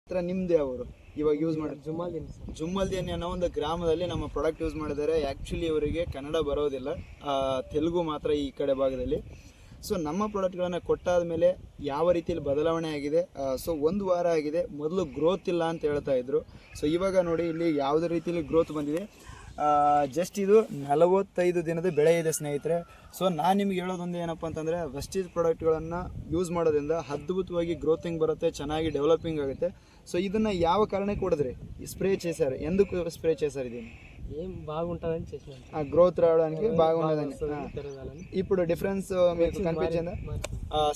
ಹತ್ರ ನಿಮ್ದು ಯಾವರು ಇವಾಗ ಯೂಸ್ ಮಾಡಿ? ಜುಮ್ಮಲ್ದಿನಿ ಅನ್ನೋ ಒಂದು ಗ್ರಾಮದಲ್ಲಿ ನಮ್ಮ ಪ್ರಾಡಕ್ಟ್ ಯೂಸ್ ಮಾಡಿದ್ದಾರೆ. ಆ್ಯಕ್ಚುಲಿ ಇವರಿಗೆ ಕನ್ನಡ ಬರೋದಿಲ್ಲ, ತೆಲುಗು ಮಾತ್ರ ಈ ಕಡೆ ಭಾಗದಲ್ಲಿ. ಸೊ ನಮ್ಮ ಪ್ರಾಡಕ್ಟ್ಗಳನ್ನು ಕೊಟ್ಟಾದ ಮೇಲೆ ಯಾವ ರೀತಿಯಲ್ಲಿ ಬದಲಾವಣೆ ಆಗಿದೆ. ಸೊ 1 ವಾರ ಆಗಿದೆ, ಮೊದಲು ಗ್ರೋತ್ ಇಲ್ಲ ಅಂತ ಹೇಳ್ತಾ ಇದ್ರು. ಸೊ ಇವಾಗ ನೋಡಿ ಇಲ್ಲಿ ಯಾವುದೇ ರೀತಿಯಲ್ಲಿ ಗ್ರೋತ್ ಬಂದಿದೆ. ಜಸ್ಟ್ ಇದು 45 ದಿನದ ಬೆಳೆ ಇದೆ ಸ್ನೇಹಿತರೆ. ಸೊ ನಾನು ನಿಮ್ಗೆ ಹೇಳೋದೊಂದು ಏನಪ್ಪ ಅಂತಂದರೆ, ವೆಸ್ಟೀಜ್ ಪ್ರಾಡಕ್ಟ್ಗಳನ್ನು ಯೂಸ್ ಮಾಡೋದ್ರಿಂದ ಅದ್ಭುತವಾಗಿ ಗ್ರೋತಿಂಗ್ ಬರುತ್ತೆ, ಚೆನ್ನಾಗಿ ಡೆವಲಪಿಂಗ್ ಆಗುತ್ತೆ. ಸೊ ಇದನ್ನು ಯಾವ ಕಾರಣಕ್ಕೆ కొడద్రి స్ప్రే చేశారు? ఎందుకు స్ప్రే చేశారు దీన్ని? ఏం బాగుంటుందని చేసినాం. గ్రోత్ రావడానికి బాగుంటుందని. ఇప్పుడు ಡಿಫ್ರೆನ್ಸ್ మీకు ಕನ್ಫ್ಯೂಷನ್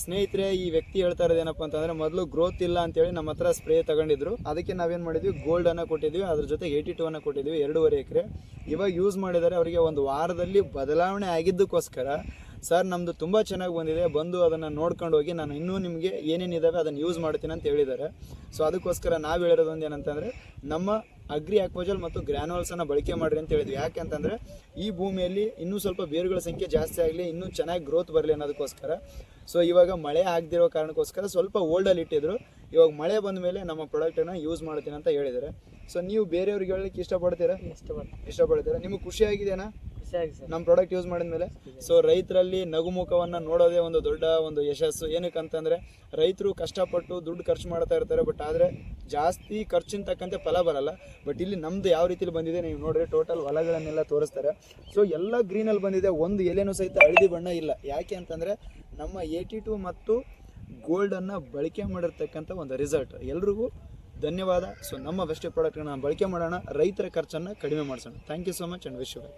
ಸ್ನೇಹಿತರೆ, ಈ ವ್ಯಕ್ತಿ ಹೇಳ್ತಾ ಇರೋದು ಏನಪ್ಪ ಅಂತಂದರೆ, ಮೊದಲು ಗ್ರೋತ್ ಇಲ್ಲ ಅಂತೇಳಿ ನಮ್ಮ ಹತ್ರ ಸ್ಪ್ರೇ ತಗೊಂಡಿದ್ರು. ಅದಕ್ಕೆ ನಾವೇನು ಮಾಡಿದ್ವಿ, ಗೋಲ್ಡನ್ನು ಕೊಟ್ಟಿದ್ವಿ, ಅದ್ರ ಜೊತೆ 82 ಕೊಟ್ಟಿದ್ವಿ, 2.5 ಎಕರೆ. ಇವಾಗ ಯೂಸ್ ಮಾಡಿದರೆ ಅವರಿಗೆ 1 ವಾರದಲ್ಲಿ ಬದಲಾವಣೆ ಆಗಿದ್ದಕ್ಕೋಸ್ಕರ ಸರ್ ನಮ್ಮದು ತುಂಬ ಚೆನ್ನಾಗಿ ಬಂದಿದೆ, ಬಂದು ಅದನ್ನು ನೋಡ್ಕೊಂಡು ಹೋಗಿ, ನಾನು ಇನ್ನೂ ನಿಮಗೆ ಏನೇನಿದ್ದಾವೆ ಅದನ್ನು ಯೂಸ್ ಮಾಡ್ತೀನಿ ಅಂತ ಹೇಳಿದ್ದಾರೆ. ಸೊ ಅದಕ್ಕೋಸ್ಕರ ನಾವು ಹೇಳಿರೋದೊಂದು ಏನಂತಂದರೆ, ನಮ್ಮ ಅಗ್ರಿ ಆಕ್ವಾಜಲ್ ಮತ್ತು ಗ್ರ್ಯಾನ್ಯುವಲ್ಸನ್ನು ಬಳಕೆ ಮಾಡಿರಿ ಅಂತ ಹೇಳಿದ್ವಿ. ಯಾಕೆ ಅಂತಂದರೆ, ಈ ಭೂಮಿಯಲ್ಲಿ ಇನ್ನೂ ಸ್ವಲ್ಪ ಬೇರುಗಳ ಸಂಖ್ಯೆ ಜಾಸ್ತಿ ಆಗಲಿ, ಇನ್ನೂ ಚೆನ್ನಾಗಿ ಗ್ರೋತ್ ಬರಲಿ ಅನ್ನೋದಕ್ಕೋಸ್ಕರ. ಸೊ ಇವಾಗ ಮಳೆ ಆಗದಿರೋ ಕಾರಣಕ್ಕೋಸ್ಕರ ಸ್ವಲ್ಪ ಓಲ್ಡಲ್ಲಿ ಇಟ್ಟಿದ್ರು. ಇವಾಗ ಮಳೆ ಬಂದ ಮೇಲೆ ನಮ್ಮ ಪ್ರಾಡಕ್ಟನ್ನು ಯೂಸ್ ಮಾಡ್ತೀನಿ ಅಂತ ಹೇಳಿದ್ದಾರೆ. ಸೊ ನೀವು ಬೇರೆಯವ್ರಿಗೆ ಹೇಳಲಿಕ್ಕೆ ಇಷ್ಟಪಡ್ತೀರಾ? ಇಷ್ಟಪಡ್ತೀರಾ? ನಿಮಗೆ ಖುಷಿಯಾಗಿದೆಯಾ ನಮ್ಮ ಪ್ರಾಡಕ್ಟ್ ಯೂಸ್ ಮಾಡಿದ್ಮೇಲೆ? ಸೊ ರೈತರಲ್ಲಿ ನಗುಮುಖವನ್ನು ನೋಡೋದೇ ಒಂದು ದೊಡ್ಡ ಒಂದು ಯಶಸ್ಸು. ಏನಕ್ಕಂತಂದರೆ, ರೈತರು ಕಷ್ಟಪಟ್ಟು ದುಡ್ಡು ಖರ್ಚು ಮಾಡ್ತಾ ಇರ್ತಾರೆ, ಬಟ್ ಆದರೆ ಜಾಸ್ತಿ ಖರ್ಚಿನ ತಕ್ಕಂತೆ ಫಲ ಬರಲ್ಲ. ಬಟ್ ಇಲ್ಲಿ ನಮ್ಮದು ಯಾವ ರೀತಿಲಿ ಬಂದಿದೆ ನೀವು ನೋಡ್ರಿ, ಟೋಟಲ್ ಹೊಲಗಳನ್ನೆಲ್ಲ ತೋರಿಸ್ತಾರೆ. ಸೊ ಎಲ್ಲ ಗ್ರೀನಲ್ಲಿ ಬಂದಿದೆ, ಒಂದು ಎಲೆನೂ ಸಹಿತ ಹಳದಿ ಬಣ್ಣ ಇಲ್ಲ. ಯಾಕೆ ಅಂತಂದರೆ, ನಮ್ಮ 82 ಮತ್ತು ಗೋಲ್ಡನ್ನು ಬಳಕೆ ಮಾಡಿರ್ತಕ್ಕಂಥ ಒಂದು ರಿಸಲ್ಟ್. ಎಲ್ರಿಗೂ ಧನ್ಯವಾದ. ಸೊ ನಮ್ಮ ವೆಸ್ಟೀಜ್ ಪ್ರಾಡಕ್ಟ್ನ ಬಳಕೆ ಮಾಡೋಣ, ರೈತರ ಖರ್ಚನ್ನು ಕಡಿಮೆ ಮಾಡಿಸೋಣ. Thank you so much and wish you well.